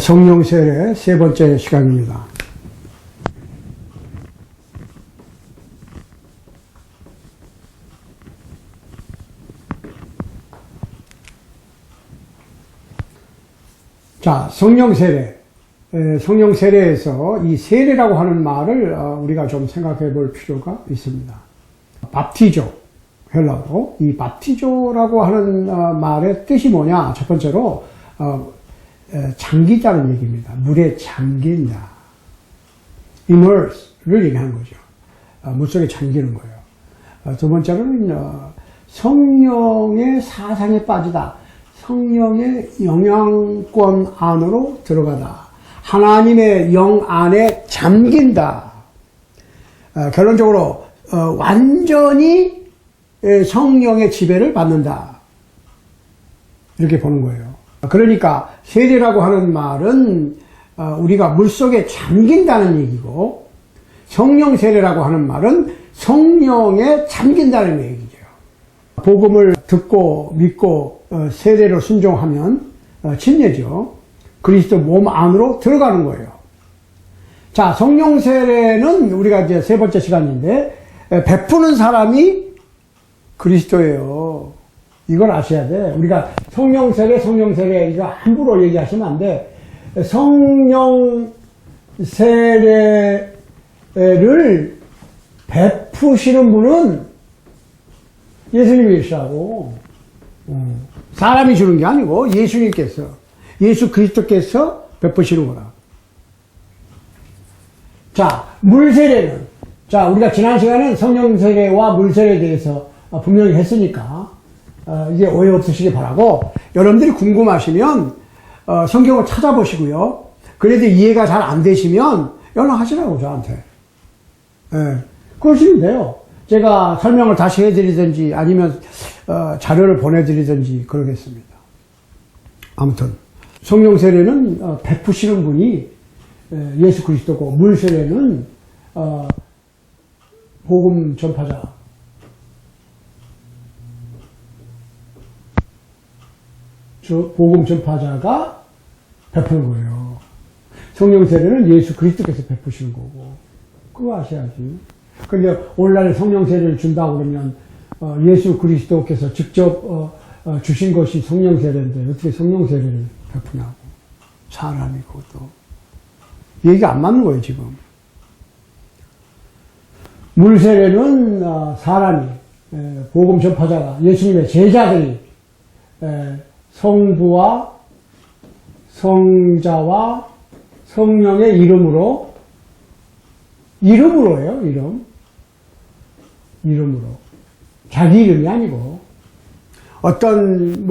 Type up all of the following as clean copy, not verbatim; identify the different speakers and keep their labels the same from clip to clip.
Speaker 1: 성령 세례 세 번째 시간입니다. 자, 성령 세례. 성령 세례에서 이 세례라고 하는 말을 우리가 좀 생각해 볼 필요가 있습니다. 밥티조, 헬라어로. 이 밥티조라고 하는 말의 뜻이 뭐냐? 첫 번째로, 잠기다는 얘기입니다. 물에 잠긴다. immerse를 얘기하는 거죠. 물속에 잠기는 거예요. 두 번째로는, 성령의 사상에 빠지다. 성령의 영향권 안으로 들어가다. 하나님의 영 안에 잠긴다. 결론적으로 완전히 성령의 지배를 받는다. 이렇게 보는 거예요. 그러니까 세례라고 하는 말은 우리가 물속에 잠긴다는 얘기고, 성령 세례라고 하는 말은 성령에 잠긴다는 얘기죠. 복음을 듣고 믿고 세례로 순종하면 침례죠. 그리스도 몸 안으로 들어가는 거예요. 자, 성령 세례는 우리가 이제 세 번째 시간인데, 베푸는 사람이 그리스도예요. 이걸 아셔야 돼. 우리가 성령 세례 이거 함부로 얘기하시면 안 돼. 성령 세례를 베푸시는 분은 예수님이시라고. 사람이 주는 게 아니고 예수님께서, 예수 그리스도께서 베푸시는 거라. 자, 물세례는, 자, 우리가 지난 시간은 성령 세례와 물세례에 대해서 분명히 했으니까 이게 오해 없으시기 바라고, 여러분들이 궁금하시면 성경을 찾아보시고요. 그래도 이해가 잘 안 되시면 연락하시라고, 저한테. 그러시면 돼요. 제가 설명을 다시 해드리든지 아니면 자료를 보내드리든지 그러겠습니다. 아무튼 성령 세례는 베푸시는 분이 예수 그리스도고, 물 세례는 복음 전파자, 복음 전파자가 베푸는 거예요. 성령 세례는 예수 그리스도께서 베푸시는 거고, 그거 아셔야지. 근데 오늘날 성령 세례를 준다고 그러면 예수 그리스도께서 직접 주신 것이 성령 세례인데 어떻게 성령 세례를 베푸냐고. 사람이 그것도 얘기가 안 맞는 거예요, 지금. 물 세례는 사람이, 복음 전파자가, 예수님의 제자들이 성부와 성자와 성령의 이름으로예요, 이름으로. 자기 이름이 아니고, 어떤,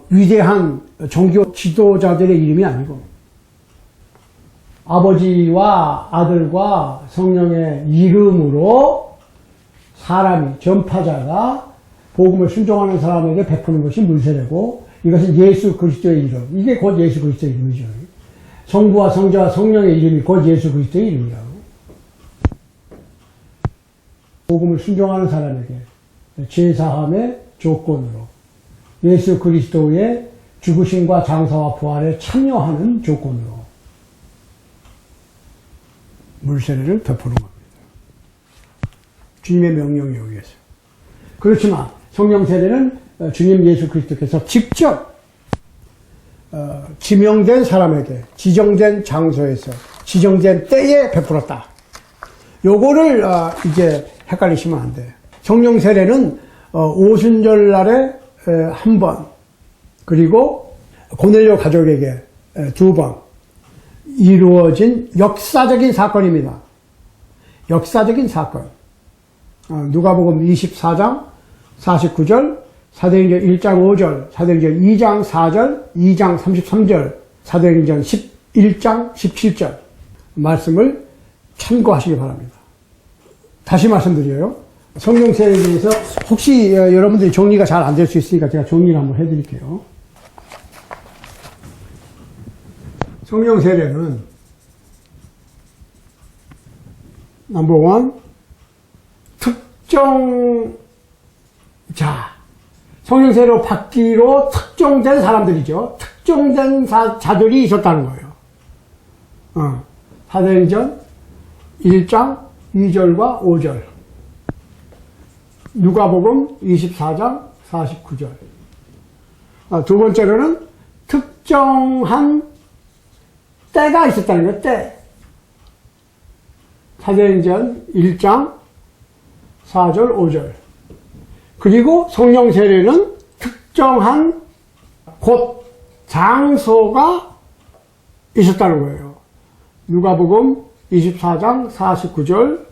Speaker 1: 위대한 종교 지도자들의 이름이 아니고, 아버지와 아들과 성령의 이름으로 사람이, 전파자가 복음을 순종하는 사람에게 베푸는 것이 물세례고, 이것은 예수 그리스도의 이름. 이게 곧 예수 그리스도의 이름이죠. 성부와 성자와 성령의 이름이 곧 예수 그리스도의 이름이라고. 복음을 순종하는 사람에게 죄사함의 조건으로, 예수 그리스도의 죽으심과 장사와 부활에 참여하는 조건으로 물세례를 베푸는 겁니다. 주님의 명령에 의해서. 그렇지만 성령 세례는 주님 예수 그리스도께서 직접 지명된 사람에게 지정된 장소에서 지정된 때에 베풀었다. 요거를 이제 헷갈리시면 안 돼. 성령 세례는 오순절 날에 한 번, 그리고 고넬료 가족에게 두 번 이루어진 역사적인 사건입니다. 역사적인 사건. 누가복음 24장 49절, 사도행전 1장 5절, 사도행전 2장 4절, 2장 33절, 사도행전 11장 17절 말씀을 참고하시기 바랍니다. 다시 말씀드려요. 성령 세례에 대해서 혹시 여러분들이 정리가 잘 안 될 수 있으니까 제가 정리를 한번 해드릴게요. 성령 세례는 넘버 1, 특정 자, 성령 세례로 받기로 특정된 사람들이죠. 특정된 자들이 있었다는 거예요. 사도행전 1장 2절과 5절. 누가복음 24장 49절. 두 번째로는 특정한 때가 있었다는 거예요. 때. 사도행전 1장 4절 5절. 그리고 성령 세례는 특정한 곳, 장소가 있었다는 거예요. 누가복음 24장 49절,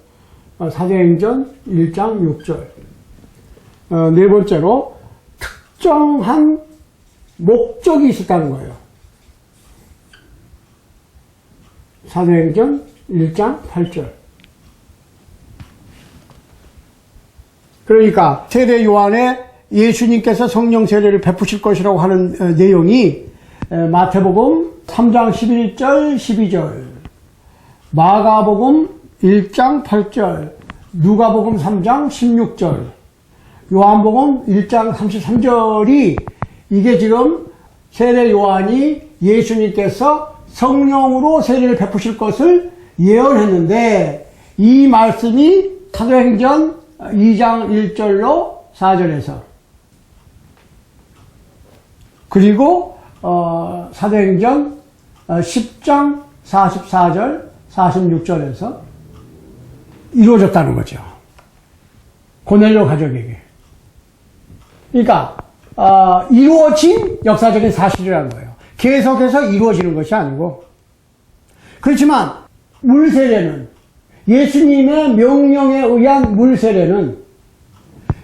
Speaker 1: 사도행전 1장 6절. 네 번째로 특정한 목적이 있었다는 거예요. 사도행전 1장 8절. 그러니까 세례 요한에 예수님께서 성령 세례를 베푸실 것이라고 하는 내용이 마태복음 3장 11절 12절, 마가복음 1장 8절, 누가복음 3장 16절, 요한복음 1장 33절이 이게 지금 세례 요한이 예수님께서 성령으로 세례를 베푸실 것을 예언했는데, 이 말씀이 사도행전 2장 1절로 4절에서, 그리고 사도행전 10장 44절 46절에서 이루어졌다는 거죠. 고넬료 가족에게. 그러니까 이루어진 역사적인 사실이라는 거예요. 계속해서 이루어지는 것이 아니고. 그렇지만 물세례는, 예수님의 명령에 의한 물세례는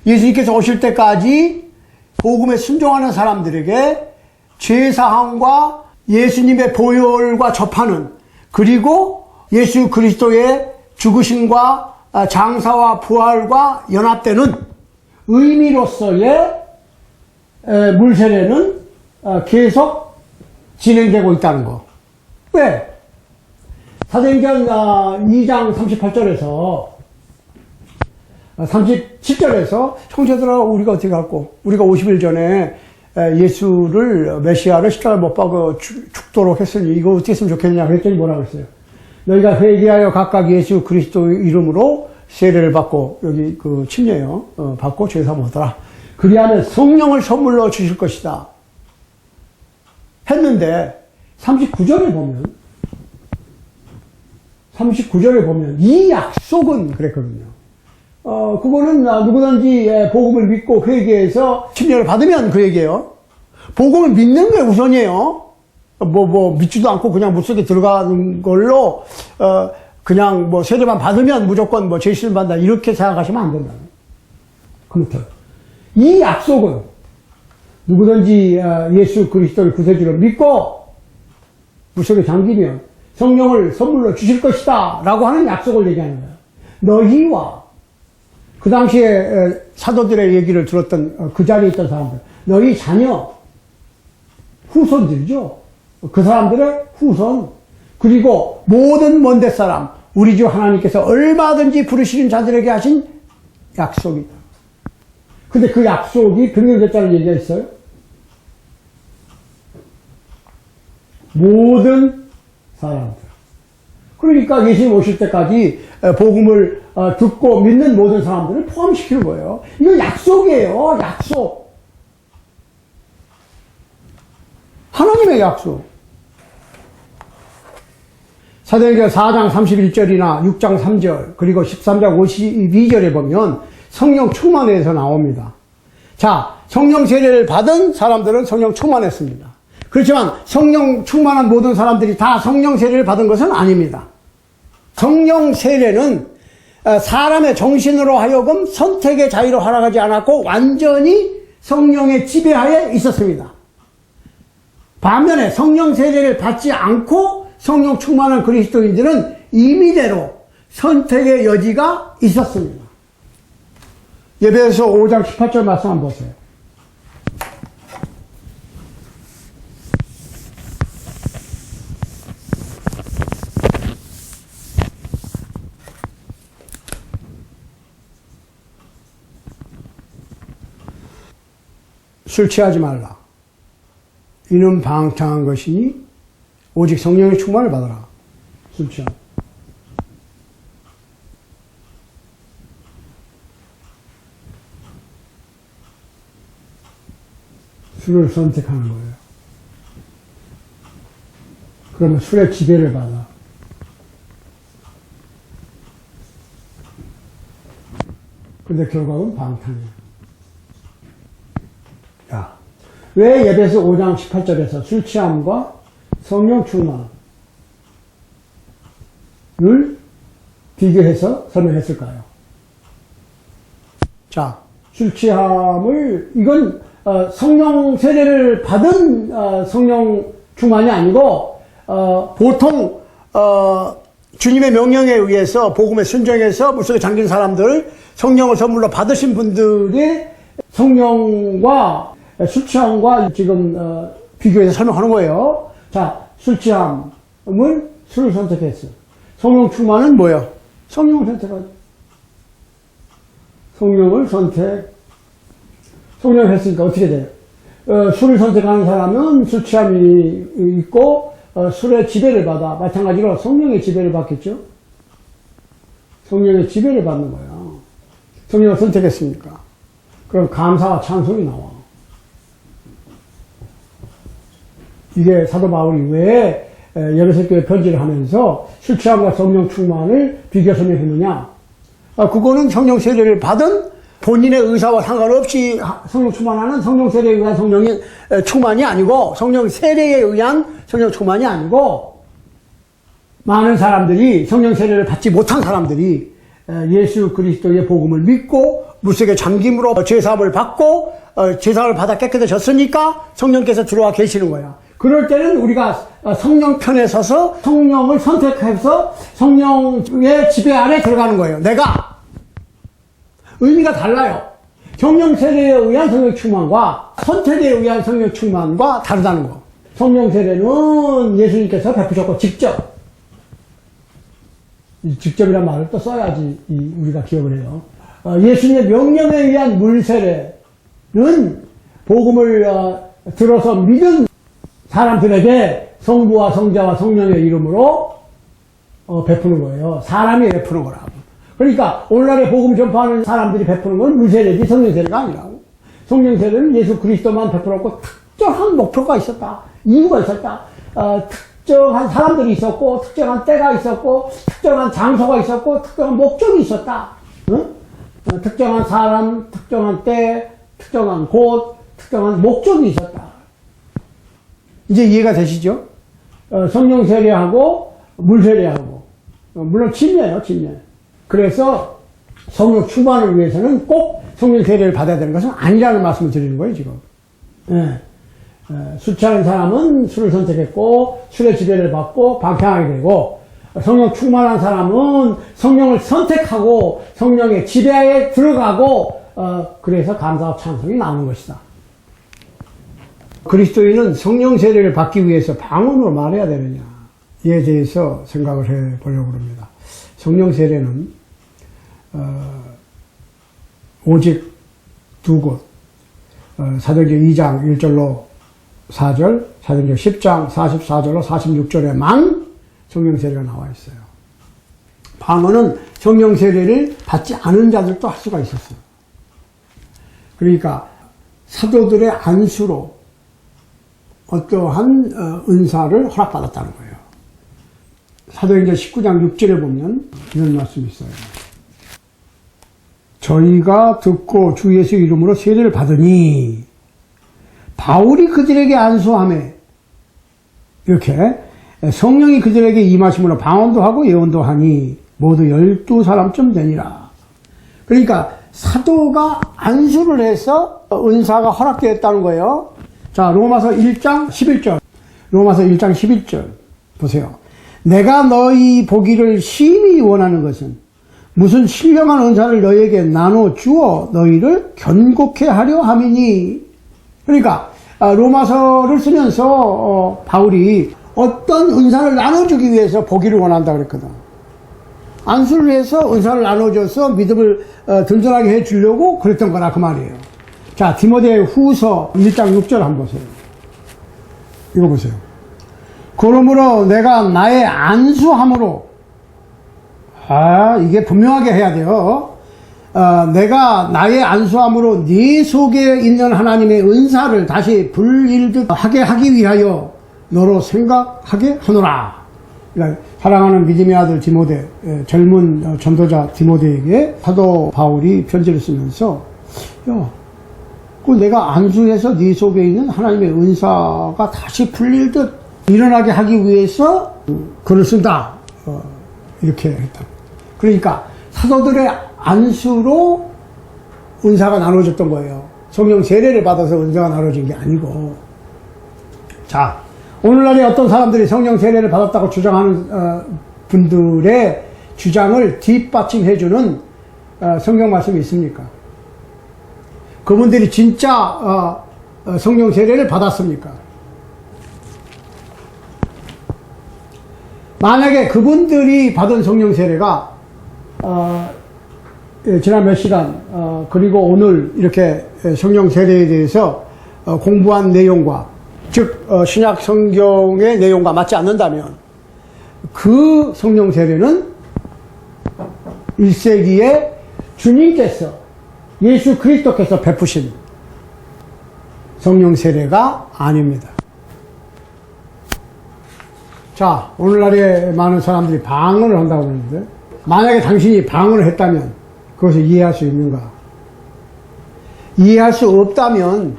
Speaker 1: 예수님께서 오실 때까지 복음에 순종하는 사람들에게 죄사함과 예수님의 보혈과 접하는, 그리고 예수 그리스도의 죽으심과 장사와 부활과 연합되는 의미로서의 물세례는 계속 진행되고 있다는 거. 왜? 사도행전 2장 38절에서 37절에서 형제들아 우리가 어떻게 할꼬? 우리가 50일 전에 예수를 메시아를 십자가에 못 박아 죽도록 했으니 이거 어떻게 했으면 좋겠느냐 그랬더니 뭐라고 했어요? 너희가 회개하여 각각 예수 그리스도 이름으로 세례를 받고, 여기 그 침례요 받고 죄사함 얻어라. 그리하면 성령을 선물로 주실 것이다 했는데 39절에 보면 이 약속은 그랬거든요. 그거는 누구든지 복음을 믿고 회개해서 침례를 받으면 그 얘기예요. 복음을 믿는 게 우선이에요. 믿지도 않고 그냥 물속에 들어가는 걸로, 그냥 세례만 받으면 무조건 죄시를 받는다. 이렇게 생각하시면 안 된다. 그렇죠. 이 약속은 누구든지 예수 그리스도를 구세주로 믿고 물속에 잠기면 성령을 선물로 주실 것이다 라고 하는 약속을 얘기하는 거예요. 너희와, 그 당시에 사도들의 얘기를 들었던 그 자리에 있던 사람들, 너희 자녀, 후손들이죠. 그 사람들의 후손, 그리고 모든 먼데 사람, 우리 주 하나님께서 얼마든지 부르시는 자들에게 하신 약속이다. 근데 그 약속이 변경됐다는 얘기가 있어요. 모든 사람들. 그러니까 예수님 오실 때까지 복음을 듣고 믿는 모든 사람들을 포함시키는 거예요. 이건 약속이에요. 약속. 하나님의 약속. 사도행전 4장 31절이나 6장 3절 그리고 13장 52절에 보면 성령 충만에 대해서 나옵니다. 자, 성령 세례를 받은 사람들은 성령 충만했습니다. 그렇지만 성령 충만한 모든 사람들이 다 성령 세례를 받은 것은 아닙니다. 성령 세례는 사람의 정신으로 하여금 선택의 자유로 허락하지 않았고 완전히 성령의 지배하에 있었습니다. 반면에 성령 세례를 받지 않고 성령 충만한 그리스도인들은 임의대로 선택의 여지가 있었습니다. 예배에서 5장 18절 말씀 한번 보세요. 술 취하지 말라. 이는 방탕한 것이니 오직 성령의 충만을 받아라. 술 취함. 술을 선택하는 거예요. 그러면 술의 지배를 받아. 근데 결과는 방탕이에요. 야, 왜 에베소 5장 18절에서 술 취함과 성령 충만을 비교해서 설명했을까요? 자, 술 취함을, 이건 성령 세례를 받은 성령 충만이 아니고 보통 주님의 명령에 의해서 복음에 순종해서 물속에 잠긴 사람들, 성령을 선물로 받으신 분들의 성령과 술 취함과 지금 비교해서 설명하는 거예요. 자, 술 취함은 술을 선택했어. 성령 충만은 뭐예요? 성령을 선택하죠. 성령을 성령을 했으니까 어떻게 돼요? 술을 선택하는 사람은 술 취함이 있고 술의 지배를 받아. 마찬가지로 성령의 지배를 받겠죠? 성령의 지배를 받는 거예요. 성령을 선택했으니까. 그럼 감사와 찬송이 나와. 이게 사도 바울이 왜 에베소 교회 편지를 하면서 술 취함과 성령 충만을 비교 설명했느냐? 그거는 성령 세례를 받은 본인의 의사와 상관없이 성령 충만하는 성령 세례에 의한 성령의 충만이 아니고, 성령 세례에 의한 성령 충만이 아니고, 많은 사람들이, 성령 세례를 받지 못한 사람들이 예수 그리스도의 복음을 믿고 물속에 잠김으로 죄사함을 받고 죄사함을 받아 깨끗해졌으니까 성령께서 들어와 계시는 거야. 그럴 때는 우리가 성령 편에 서서 성령을 선택해서 성령의 지배 아래 들어가는 거예요. 내가 의미가 달라요. 성령 세례에 의한 성령 충만과 선택에 의한 성령 충만과 다르다는 거. 성령 세례는 예수님께서 베푸셨고 직접. 직접이란 말을 또 써야지 우리가 기억을 해요. 예수님의 명령에 의한 물 세례는 복음을 들어서 믿은 사람들에게 성부와 성자와 성령의 이름으로 베푸는 거예요. 사람이 베푸는 거라고. 그러니까 오늘날의 복음 전파하는 사람들이 베푸는 건 물세례지 성령세례가 아니라고. 성령세례는 예수 그리스도만 베풀었고 특정한 목표가 있었다. 이유가 있었다. 특정한 사람들이 있었고 특정한 때가 있었고 특정한 장소가 있었고 특정한 목적이 있었다. 응? 특정한 사람, 특정한 때, 특정한 곳, 특정한 목적이 있었다. 이제 이해가 되시죠? 성령 세례하고 물 세례하고 물론 침례예요, 침례. 그래서 성령 충만을 위해서는 꼭 성령 세례를 받아야 되는 것은 아니라는 말씀을 드리는 거예요, 지금. 예. 술 취하는 사람은 술을 선택했고 술의 지배를 받고 방탕하게 되고, 성령 충만한 사람은 성령을 선택하고 성령의 지배에 들어가고 그래서 감사와 찬송이 나오는 것이다. 그리스도인은 성령 세례를 받기 위해서 방언으로 말해야 되느냐, 이에 대해서 생각을 해 보려고 합니다. 성령 세례는 오직 두 곳, 사도행전 2장 1절로 4절, 사도행전 10장 44절로 46절에만 성령 세례가 나와 있어요. 방언은 성령 세례를 받지 않은 자들도 할 수가 있었어요. 그러니까 사도들의 안수로 어떠한 은사를 허락받았다는 거예요. 사도행전 19장 6절에 보면 이런 말씀이 있어요. 저희가 듣고 주 예수 이름으로 세례를 받으니 바울이 그들에게 안수하며, 이렇게 성령이 그들에게 임하심으로 방언도 하고 예언도 하니 모두 12사람쯤 되니라. 그러니까 사도가 안수를 해서 은사가 허락되었다는 거예요. 자, 로마서 1장 11절. 로마서 1장 11절. 보세요. 내가 너희 보기를 심히 원하는 것은 무슨 신령한 은사를 너희에게 나눠 주어 너희를 견고케 하려 함이니. 그러니까 로마서를 쓰면서 바울이 어떤 은사를 나눠주기 위해서 보기를 원한다 그랬거든. 안수를 해서 은사를 나눠줘서 믿음을 든든하게 해주려고 그랬던 거라 그 말이에요. 자, 디모데 후서 1장 6절 한번 보세요. 이거 보세요. 그러므로 내가 나의 안수함으로, 이게 분명하게 해야 돼요. 내가 나의 안수함으로 네 속에 있는 하나님의 은사를 다시 불일듯하게 하기 위하여 너로 생각하게 하노라. 그러니까 사랑하는 믿음의 아들 디모데, 젊은 전도자 디모데에게 사도 바울이 편지를 쓰면서, 내가 안수해서 네 속에 있는 하나님의 은사가 다시 풀릴 듯 일어나게 하기 위해서 글을 쓴다. 이렇게 했다. 그러니까 사도들의 안수로 은사가 나눠졌던 거예요. 성령 세례를 받아서 은사가 나눠진 게 아니고. 자, 오늘날에 어떤 사람들이 성령 세례를 받았다고 주장하는 분들의 주장을 뒷받침해주는 성경 말씀이 있습니까? 그분들이 진짜 성령 세례를 받았습니까? 만약에 그분들이 받은 성령 세례가 지난 몇 시간 그리고 오늘 이렇게 성령 세례에 대해서 공부한 내용과 즉 신약 성경의 내용과 맞지 않는다면 그 성령 세례는 1세기에 주님께서 예수 그리스도께서 베푸신 성령 세례가 아닙니다. 자, 오늘날에 많은 사람들이 방언을 한다고 그러는데 만약에 당신이 방언을 했다면 그것을 이해할 수 있는가? 이해할 수 없다면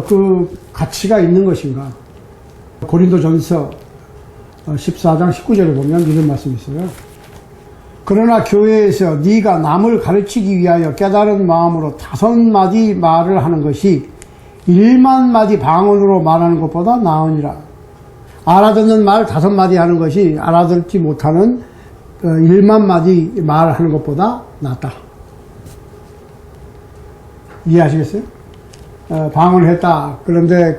Speaker 1: 그 가치가 있는 것인가? 고린도전서 14장 19절을 보면 이런 말씀이 있어요. 그러나 교회에서 네가 남을 가르치기 위하여 깨달은 마음으로 5마디 말을 하는 것이 1만 마디 방언으로 말하는 것보다 나으니라. 알아듣는 말 5마디 하는 것이 알아듣지 못하는 1만 마디 말하는 것보다 낫다. 이해하시겠어요? 방언을 했다. 그런데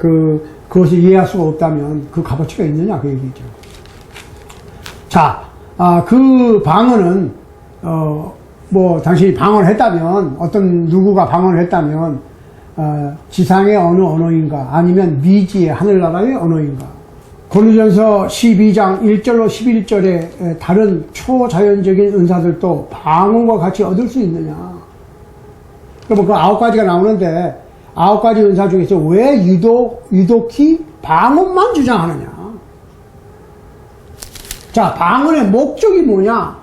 Speaker 1: 그것을 이해할 수가 없다면 그 값어치가 있느냐 그 얘기죠. 자, 그 방언은 당신이 방언을 했다면 어떤 누구가 방언을 했다면 지상의 어느 언어인가 아니면 미지의 하늘나라의 언어인가. 고린도전서 12장 1절로 11절에 다른 초자연적인 은사들도 방언과 같이 얻을 수 있느냐. 그럼 그 9가지가 나오는데 9가지 은사 중에서 왜 유독히 방언만 주장하느냐. 자, 방언의 목적이 뭐냐?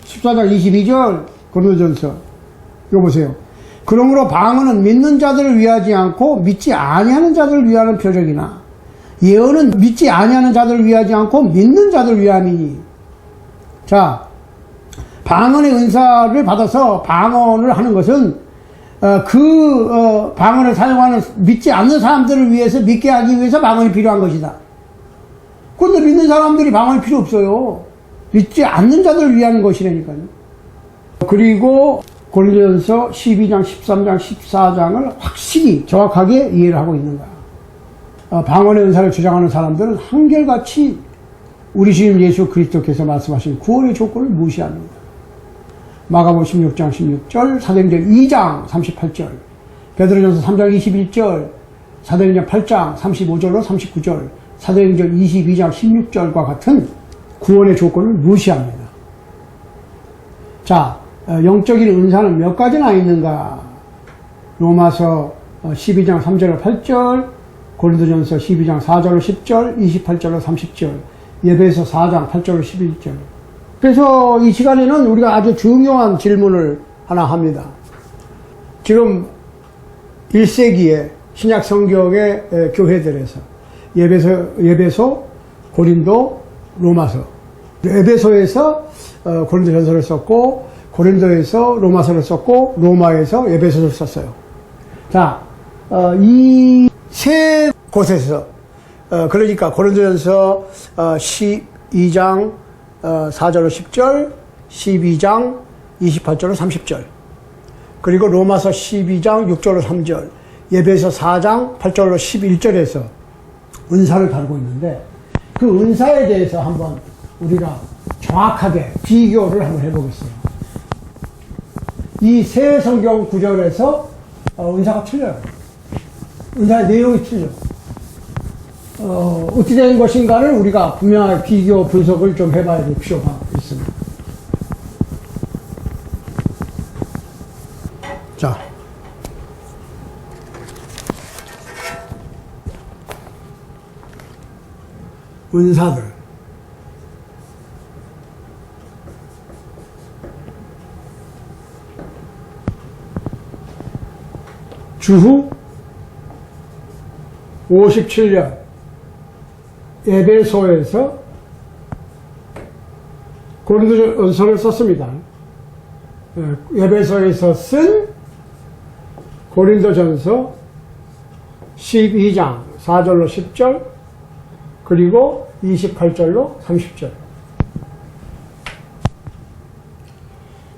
Speaker 1: 14장 22절 고린도전서 이거 보세요. 그러므로 방언은 믿는 자들을 위하지 않고 믿지 아니하는 자들을 위하는 표적이나 예언은 믿지 아니하는 자들을 위하지 않고 믿는 자들을 위함이니. 자, 방언의 은사를 받아서 방언을 하는 것은 방언을 사용하는 믿지 않는 사람들을 위해서 믿게 하기 위해서 방언이 필요한 것이다. 그런데 믿는 사람들이 방언이 필요 없어요. 믿지 않는 자들을 위한 것이라니까요. 그리고 고린도전서 12장, 13장, 14장을 확실히 정확하게 이해를 하고 있는 거야. 방언의 은사를 주장하는 사람들은 한결같이 우리 주님 예수 그리스도께서 말씀하신 구원의 조건을 무시합니다. 마가복음 16장 16절, 사도행전 2장 38절, 베드로전서 3장 21절, 사도행전 8장 35절로 39절, 사도행전 22장 16절과 같은 구원의 조건을 무시합니다. 자, 영적인 은사는 몇 가지나 있는가? 로마서 12장 3절로 8절, 고린도전서 12장 4절로 10절, 28절로 30절, 예배서 4장 8절로 11절. 그래서 이 시간에는 우리가 아주 중요한 질문을 하나 합니다. 지금 1세기에 신약 성경의 교회들에서 예배소, 고린도, 로마서. 에베소에서 고린도전서를 썼고, 고린도에서 로마서를 썼고, 로마에서 에베소를 썼어요. 자, 이 세 곳에서 그러니까 고린도전서 12장 4절로 10절, 12장 28절로 30절, 그리고 로마서 12장 6절로 3절, 예배서 4장 8절로 11절에서 은사를 다루고 있는데 그 은사에 대해서 한번 우리가 정확하게 비교를 한번 해보겠어요. 이 세 성경 구절에서 은사가 틀려요. 은사의 내용이 틀려. 어떻게 된 것인가를 우리가 분명하게 비교 분석을 좀 해봐야 될 필요가 있습니다. 자, 은사들. 주후 57년 에베소에서 고린도전서를 썼습니다. 에베소에서 쓴 고린도전서 12장 4절로 10절 그리고 28절로 30절.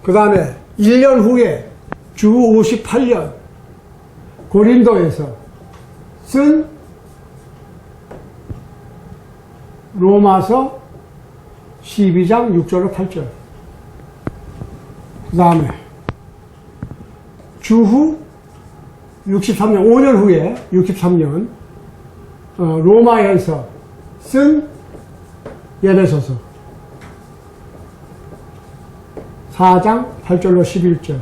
Speaker 1: 그 다음에 1년 후에 주 58년 고린도에서 쓴 로마서 12장 6절로 8절. 그 다음에 주후 63년, 5년 후에 63년 로마에서 쓴 에베소서 4장 8절로 11절.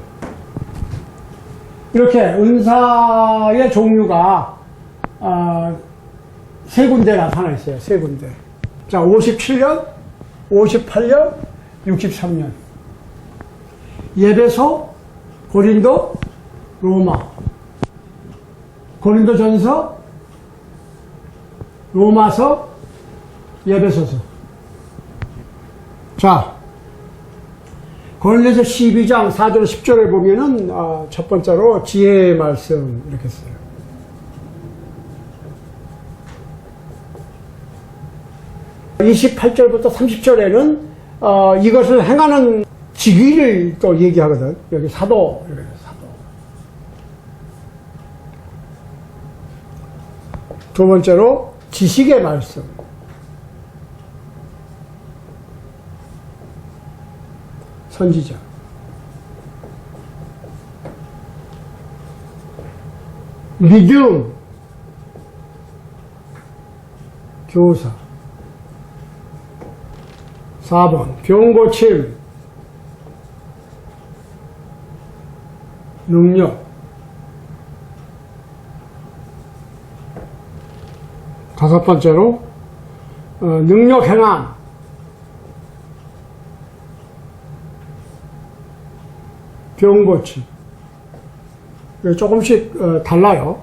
Speaker 1: 이렇게 은사의 종류가 세 군데 나타나 있어요. 세 군데. 자, 57년, 58년, 63년. 에베소, 고린도, 로마. 고린도전서, 로마서, 에베소서. 자, 고린도서 12장 4절 10절에 보면은 첫 번째로 지혜의 말씀 이렇게 써요. (28절부터) (30절에는) 이것을 행하는 직위를 또 얘기하거든. 여기 사도, 사도. 두 번째로 지식의 말씀. 선지자. 믿음. 교사. 4번 병고침. 능력. 다섯 번째로 능력 행함. 병고침. 조금씩 달라요.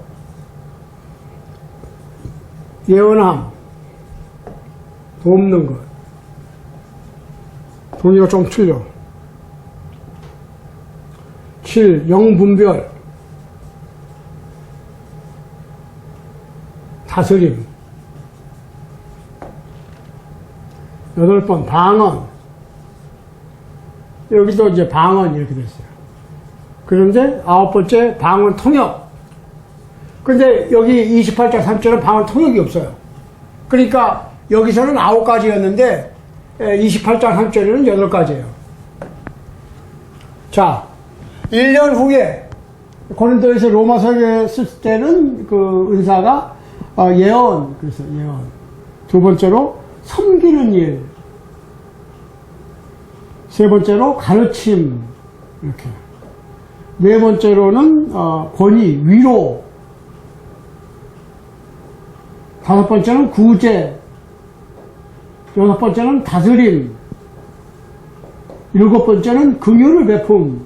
Speaker 1: 예언함. 돕는 것. 종류가 좀 틀려. 7. 영분별. 다스림. 8번 방언. 여기도 이제 방언 이렇게 됐어요. 그런데 9번째 방언 통역. 근데 여기 28장 3절은 방언 통역이 없어요. 그러니까 여기서는 9가지였는데 28장 3절에는 8가지예요. 자, 1년 후에 고린도에서 로마서에 쓸 때는 그 은사가 예언, 그래서 예언. 두 번째로 섬기는 일. 세 번째로 가르침. 이렇게. 네 번째로는 권위, 위로. 다섯 번째는 구제. 여섯 번째는 다스림. 일곱 번째는 긍휼을 베품.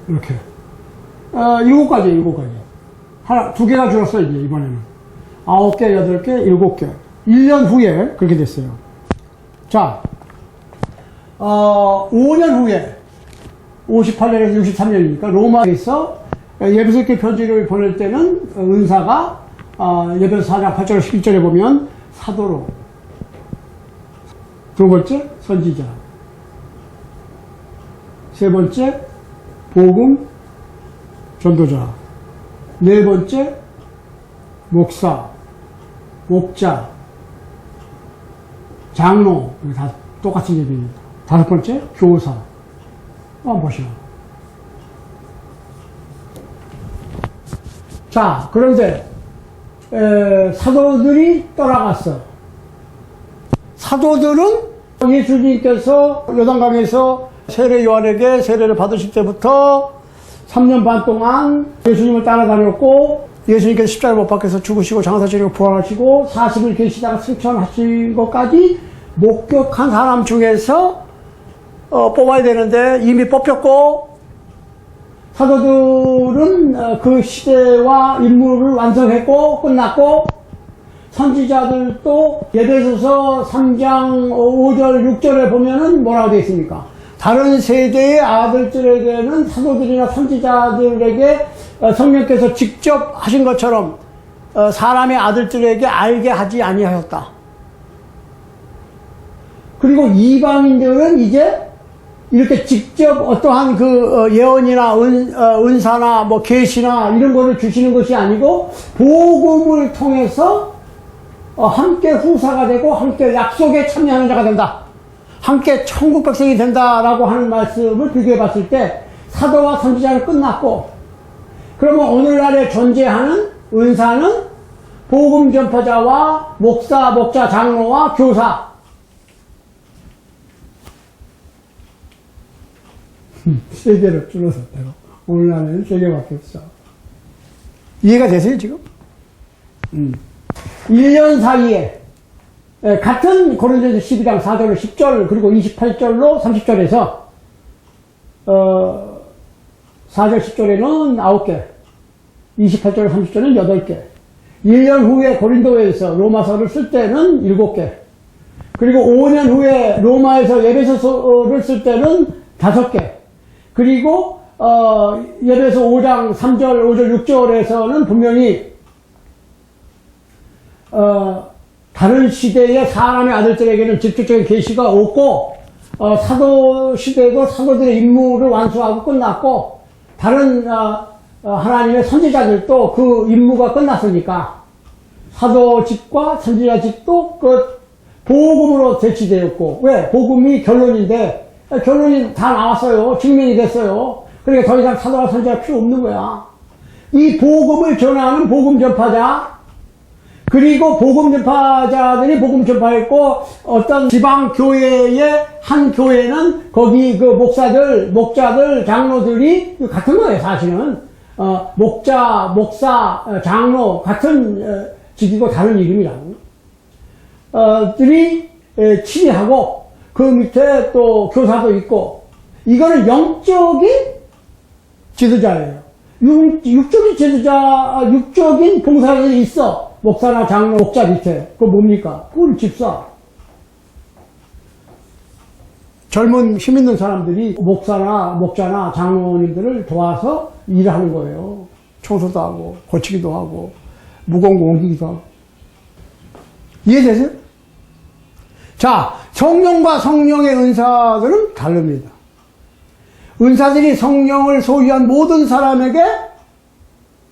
Speaker 1: 이렇게. 7가지. 하나, 2개가 줄었어요, 이제, 이번에는. 9개, 8개, 7개. 1년 후에 그렇게 됐어요. 자, 5년 후에, 58년에서 63년이니까, 로마에서 에베소교회 편지를 보낼 때는 은사가, 에베소 4장 8절 11절에 보면 사도로. 두 번째, 선지자. 세 번째, 복음, 전도자. 네 번째, 목사, 목자, 장로. 여기 다 똑같은 얘기입니다. 다섯 번째, 교사. 보시오. 자, 그런데 사도들이 떠나갔어. 사도들은 예수님께서 요단강에서 세례 요한에게 세례를 받으실 때부터 3년 반 동안 예수님을 따라다녔고, 예수님께서 십자가에 못 박혀서 죽으시고 장사지내고 부활하시고 40일 계시다가 승천하신 것까지 목격한 사람 중에서 뽑아야 되는데 이미 뽑혔고, 사도들은 그 시대와 임무를 완성했고 끝났고, 선지자들도 에베소서 3장 5절 6절에 보면은 뭐라고 되어 있습니까? 다른 세대의 아들들에게는 사도들이나 선지자들에게 성령께서 직접 하신 것처럼 사람의 아들들에게 알게 하지 아니하였다. 그리고 이방인들은 이제 이렇게 직접 어떠한 그 예언이나 은사나 뭐 계시나 이런 거를 주시는 것이 아니고 복음을 통해서 함께 후사가 되고 함께 약속에 참여하는 자가 된다. 함께 천국 백성이 된다라고 하는 말씀을 비교해 봤을 때 사도와 선지자는 끝났고, 그러면 오늘날에 존재하는 은사는 복음 전파자와 목사, 목자, 장로와 교사, 세 개로 줄어섰다고. 오늘날에는 세 개밖에 없어. 이해가 되세요, 지금? 1년 사이에 같은 고린도전서 12장 4절, 10절, 그리고 28절로 30절에서 4절, 10절에는 9개, 28절, 30절은 8개, 1년 후에 고린도에서 로마서를 쓸 때는 7개, 그리고 5년 후에 로마에서 에베소서를 쓸 때는 5개, 그리고 에베소 5장 3절, 5절, 6절에서는 분명히 다른 시대의 사람의 아들들에게는 직접적인 계시가 없고, 사도 시대고 사도들의 임무를 완수하고 끝났고, 다른 하나님의 선지자들도 그 임무가 끝났으니까 사도직과 선지자직도 그 복음으로 대치되었고, 왜? 복음이 결론인데 결론이 다 나왔어요. 증명이 됐어요. 그러니까 더 이상 사도와 선지자가 필요 없는 거야. 이 복음을 전하는 복음 전파자, 그리고 복음 전파자들이 복음 전파했고, 어떤 지방 교회의 한 교회는 거기 그 목사들, 목자들, 장로들이 같은 거예요, 사실은. 목자, 목사, 장로, 같은 직이고 다른 이름이라고. 들이 치리하고, 그 밑에 또 교사도 있고, 이거는 영적인 지도자예요. 육적인 지도자, 육적인 봉사자들이 있어. 목사나 장로, 목자 밑에. 그거 뭡니까? 그건 집사. 젊은 힘 있는 사람들이 목사나 목자나 장로님들을 도와서 일을 하는 거예요. 청소도 하고, 고치기도 하고, 무거운 거 옮기기도 하고. 이해되세요? 자, 성령과 성령의 은사들은 다릅니다. 은사들이 성령을 소유한 모든 사람에게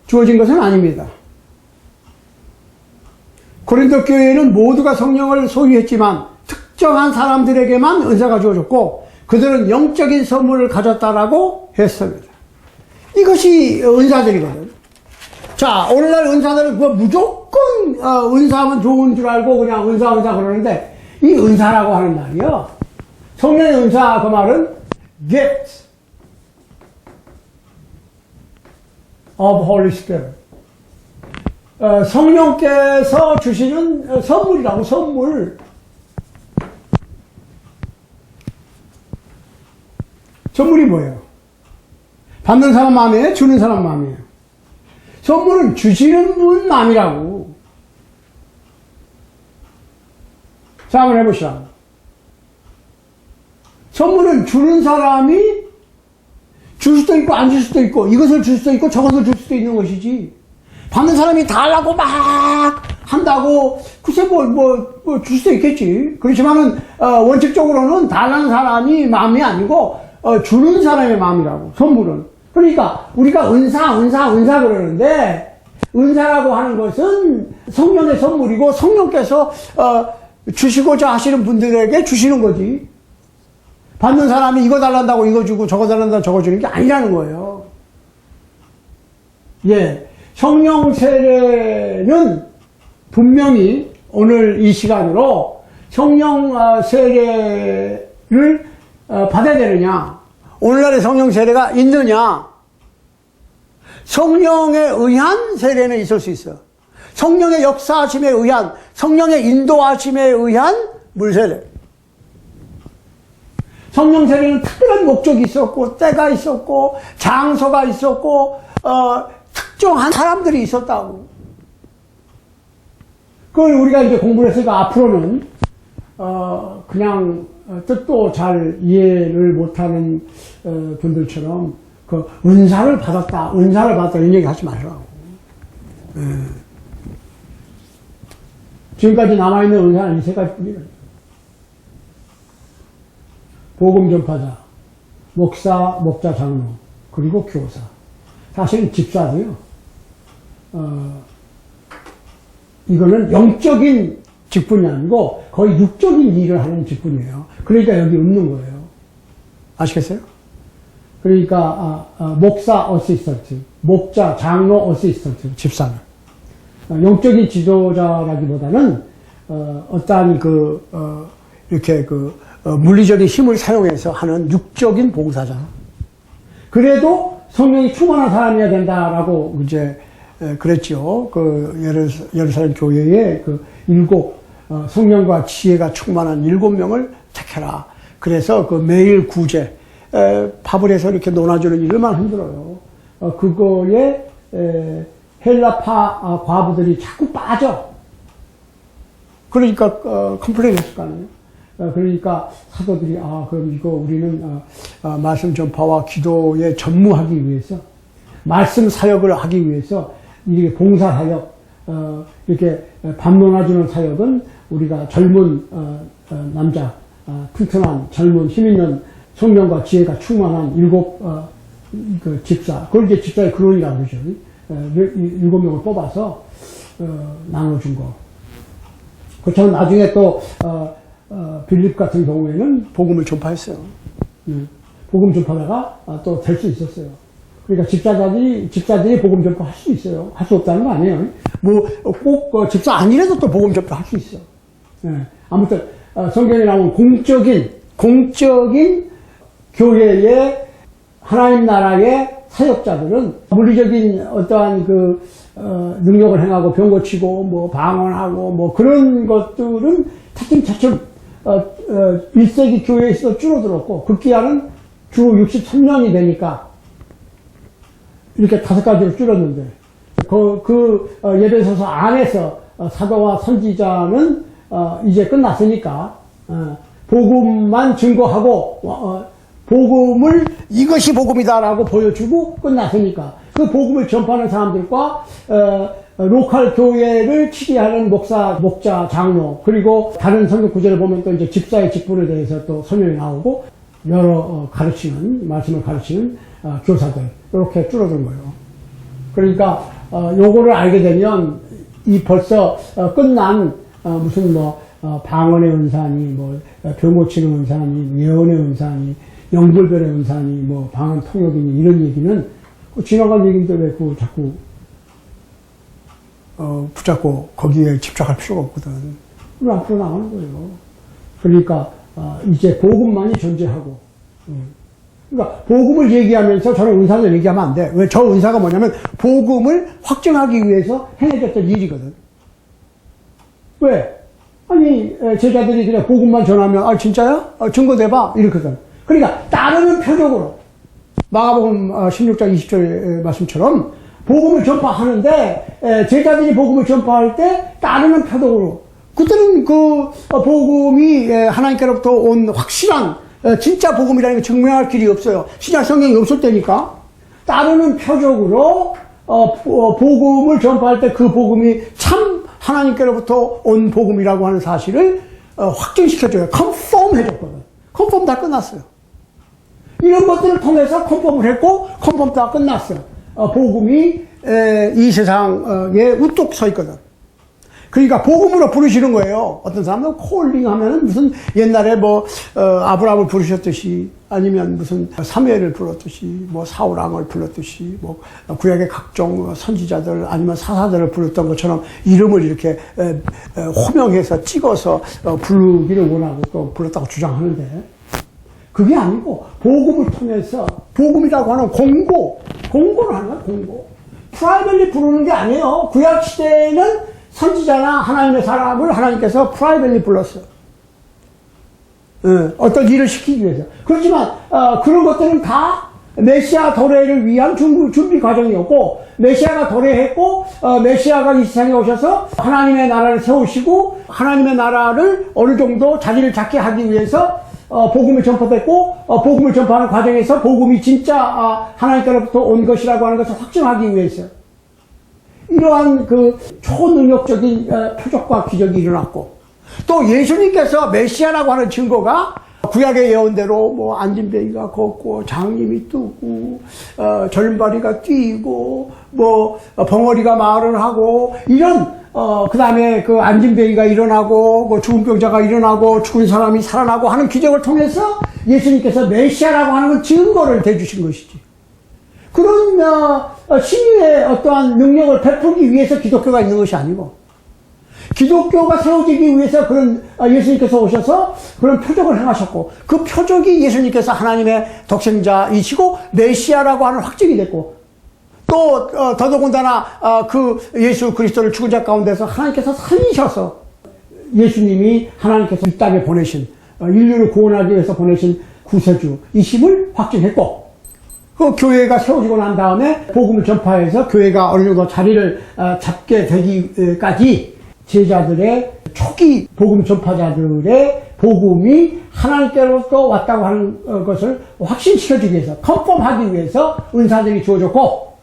Speaker 1: 주어진 것은 아닙니다. 고린도 교회는 모두가 성령을 소유했지만 특정한 사람들에게만 은사가 주어졌고, 그들은 영적인 선물을 가졌다라고 했습니다. 이것이 은사들이거든. 자, 오늘날 은사들은 그거 무조건 은사하면 좋은 줄 알고 그냥 은사 그러는데, 이 은사라고 하는 말이요, 성령의 은사, 그 말은 gift of Holy Spirit, 성령께서 주시는 선물이라고. 선물. 선물이 뭐예요? 받는 사람 마음이에요? 주는 사람 마음이에요? 선물은 주시는 분 마음이라고. 자, 한번 해보시라. 선물은 주는 사람이 줄 수도 있고 안 줄 수도 있고, 이것을 줄 수도 있고 저것을 줄 수도 있는 것이지, 받는 사람이 달라고 막 한다고, 글쎄 줄 수도 있겠지. 그렇지만은 원칙적으로는 달라는 사람이 마음이 아니고 주는 사람의 마음이라고, 선물은. 그러니까 우리가 은사 그러는데, 은사라고 하는 것은 성령의 선물이고, 성령께서 주시고자 하시는 분들에게 주시는 거지. 받는 사람이 이거 달란다고 이거 주고 저거 달란다고 저거 주는 게 아니라는 거예요. 예. 성령 세례는 분명히 오늘 이 시간으로 성령 세례를 받아야 되느냐, 오늘날의 성령 세례가 있느냐. 성령에 의한 세례는 있을 수 있어. 성령의 역사하심에 의한, 성령의 인도하심에 의한 물세례. 성령 세례는 특별한 목적이 있었고, 때가 있었고, 장소가 있었고, 특정한 사람들이 있었다고. 그걸 우리가 이제 공부를 했으니까 앞으로는, 그냥 뜻도 잘 이해를 못하는 분들처럼 그 은사를 받았다, 이런 얘기 하지 말라고. 지금까지 남아있는 은사는 이 세 가지뿐이에요. 복음 전파자, 목사, 목자, 장로, 그리고 교사. 사실은 집사도요. 이거는 영적인 직분이 아니고 거의 육적인 일을 하는 직분이에요. 그러니까 여기 없는 거예요. 아시겠어요? 그러니까 목사 어시스턴트, 목자, 장로 어시스턴트, 집사는 영적인 지도자라기보다는 어떠한 이렇게 물리적인 힘을 사용해서 하는 육적인 봉사자. 그래도 성령이 충만한 사람이어야 된다라고 이제 그랬죠. 예루살렘 교회에 성령과 지혜가 충만한 7명을 택해라. 그래서 매일 구제, 밥을 해서 이렇게 논아주는 일만 힘들어요. 그거에 헬라파 과부들이 자꾸 빠져. 그러니까 컴플레인 했을 거 아니에요. 그러니까 사도들이 그럼 이거 우리는 말씀 전파와 기도에 전무하기 위해서, 말씀 사역을 하기 위해서, 이게 봉사 사역, 이렇게 반론해주는 사역은 우리가 젊은 남자, 튼튼한 젊은 힘 있는 성령과 지혜가 충만한 7 집사, 그걸 이제 집사의 근원이라고 그러죠. 7명을 뽑아서 나눠준 거. 그렇지만 나중에 또 빌립 같은 경우에는 복음을 전파했어요. 복음 전파자가 또 될 수 있었어요. 그러니까 집사들이 복음 전파할 수 있어요. 할 수 없다는 거 아니에요. 꼭 집사 아니라도 또 복음 전파할 수 있어. 아무튼 성경에 나오는 공적인 교회의 하나님 나라의 사역자들은 물리적인 어떠한 능력을 행하고 병 고치고 방언하고 그런 것들은 차츰 1세기 교회에서 줄어들었고, 극기야는 주 63년이 되니까 이렇게 5가지로 줄었는데, 예배소서 안에서 사도와 선지자는 이제 끝났으니까 복음만 증거하고 복음을 이것이 복음이다라고 보여주고 끝났으니까 그 복음을 전파하는 사람들과 로컬 교회를 치리하는 목사, 목자, 장로, 그리고 다른 성경 구절을 보면 또 이제 집사의 직분에 대해서 또 설명이 나오고 여러 말씀을 가르치는 교사들, 이렇게 줄어든 거예요. 그러니까 요거를 알게 되면 이 벌써 끝난 무슨 방언의 은사니, 병 고치는 은사니, 예언의 은사니, 영불별의 은사니, 방언 통역이니, 이런 얘기는 지나간 얘기인데 왜 그거 자꾸 붙잡고 거기에 집착할 필요가 없거든. 그럼 앞으로 나가는 거예요. 그러니까 이제 복음만이 존재하고, 그러니까 복음을 얘기하면서 저는 은사를 얘기하면 안 돼. 왜? 저 은사가 뭐냐면 복음을 확증하기 위해서 행해졌던 일이거든. 왜? 아니 제자들이 그냥 복음만 전하면 진짜야? 증거 대봐 이렇거든. 그러니까 따르는 표적으로 마가복음 16장 20절 말씀처럼 복음을 전파하는데 제자들이 복음을 전파할 때 따르는 표적으로, 그때는 복음이 하나님께로부터 온 확실한 진짜 복음이라는 걸 증명할 길이 없어요. 신약 성경이 없을 때니까 따르는 표적으로 복음을 전파할 때 그 복음이 참 하나님께로부터 온 복음이라고 하는 사실을 확증시켜줘요. 컨펌 해줬거든. 컨펌 다 끝났어요. 이런 것들을 통해서 컨펌을 했고, 컨펌 다 끝났어요. 복음이 이 세상에 우뚝 서 있거든. 그러니까 복음으로 부르시는 거예요. 어떤 사람은 콜링 하면은 무슨 옛날에 아브라함을 부르셨듯이 아니면 무슨 사무엘을 불렀듯이 뭐 사울왕을 불렀듯이 뭐 구약의 각종 선지자들 아니면 사사들을 불렀던 것처럼 이름을 이렇게 호명해서 찍어서 부르기를 원하고 또 불렀다고 주장하는데 그게 아니고 복음을 통해서 복음이라고 하는 공고를 하는 거야. 공고. 프라이빗리 부르는 게 아니에요. 구약 시대에는 선지자나 하나님의 사람을 하나님께서 프라이빗리 불렀어요. 어떤 일을 시키기 위해서. 그렇지만 그런 것들은 다 메시아 도래를 위한 준비 과정이었고, 메시아가 도래했고 메시아가 이 세상에 오셔서 하나님의 나라를 세우시고 하나님의 나라를 어느 정도 자리를 잡게 하기 위해서 복음을 전파됐고 복음을 전파하는 과정에서 복음이 진짜 하나님께로부터 온 것이라고 하는 것을 확증하기 위해서 이러한 그 초능력적인 표적과 기적이 일어났고, 또 예수님께서 메시아라고 하는 증거가 구약의 예언대로 뭐 안진뱅이가 걷고 장님이 뜨고 절발이가 뛰고 뭐 벙어리가 말을 하고 이런 그 다음에 그 안진뱅이가 일어나고 뭐 죽은 병자가 일어나고 죽은 사람이 살아나고 하는 기적을 통해서 예수님께서 메시아라고 하는 건 증거를 대주신 것이지. 그런 신유의 어떠한 능력을 베풀기 위해서 기독교가 있는 것이 아니고, 기독교가 세워지기 위해서 그런 예수님께서 오셔서 그런 표적을 행하셨고, 그 표적이 예수님께서 하나님의 독생자이시고 메시아라고 하는 확증이 됐고, 또 더더군다나 그 예수 그리스도를 죽은 자 가운데서 하나님께서 살리셔서 예수님이 하나님께서 이 땅에 보내신 인류를 구원하기 위해서 보내신 구세주이심을 확증했고, 그 교회가 세워지고 난 다음에 복음을 전파해서 교회가 어느 정도 자리를 잡게 되기까지 제자들의 초기 복음 전파자들의 복음이 하나님께로부터 왔다고 하는 것을 확신시켜주기 위해서, 컨펌하기 위해서 은사들이 주어졌고,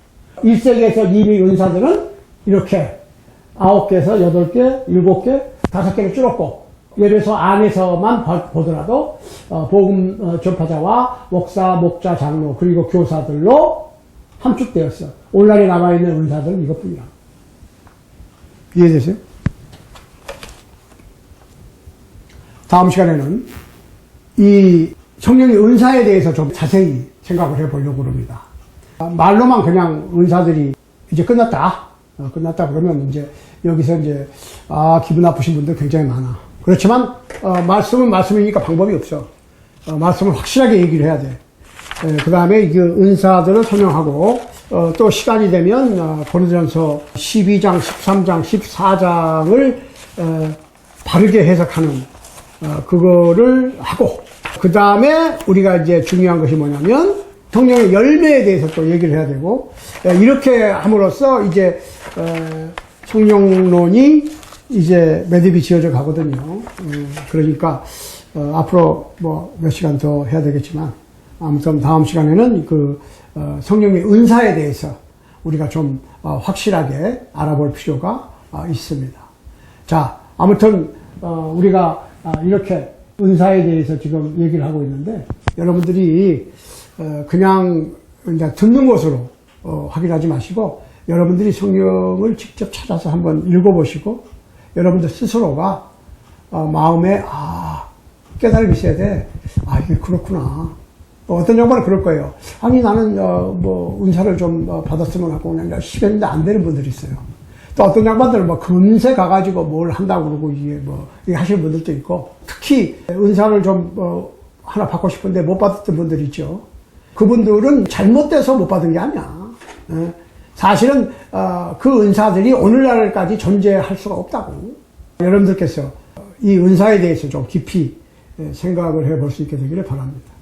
Speaker 1: 1세기에서 이미 은사들은 이렇게 9개에서 8개, 7개, 5개로 줄었고, 예를 들어서 안에서만 보더라도 복음 전파자와 목사, 목자, 장로 그리고 교사들로 함축되었어. 오늘날에 남아있는 은사들은 이것뿐이야. 이해되세요? 다음 시간에는 이 성령의 은사에 대해서 좀 자세히 생각을 해보려고 합니다. 말로만 그냥 은사들이 이제 끝났다. 끝났다 그러면 이제 여기서 이제 기분 나쁘신 분들 굉장히 많아. 그렇지만 말씀은 말씀이니까 방법이 없어. 말씀을 확실하게 얘기를 해야 돼. 그 다음에 그 은사들을 설명하고 또 시간이 되면 고린도전서 12장, 13장, 14장을 바르게 해석하는 그거를 하고, 그 다음에 우리가 이제 중요한 것이 뭐냐면 성령의 열매에 대해서 또 얘기를 해야 되고, 이렇게 함으로써 이제 성령론이 이제 매듭이 지어져 가거든요. 그러니까 앞으로 뭐 몇 시간 더 해야 되겠지만, 아무튼 다음 시간에는 그 성령의 은사에 대해서 우리가 좀 확실하게 알아볼 필요가 있습니다. 자, 아무튼 우리가 이렇게 은사에 대해서 지금 얘기를 하고 있는데, 여러분들이 그냥 이제 듣는 것으로 확인하지 마시고, 여러분들이 성경을 직접 찾아서 한번 읽어보시고, 여러분들 스스로가 마음에 깨달음이 있어야 돼. 이게 그렇구나. 어떤 양반은 그럴 거예요. 아니 나는 뭐 은사를 좀 받았으면 하고 그냥 열심히 했는데 안 되는 분들이 있어요. 또 어떤 양반들은 뭐 금세 가가지고 뭘 한다고 그러고 이게 뭐 이게 하시는 분들도 있고, 특히 은사를 좀 하나 받고 싶은데 못 받았던 분들이 있죠. 그분들은 잘못돼서 못 받은 게 아니야. 사실은 그 은사들이 오늘날까지 존재할 수가 없다고. 여러분들께서 이 은사에 대해서 좀 깊이 생각을 해볼 수 있게 되기를 바랍니다.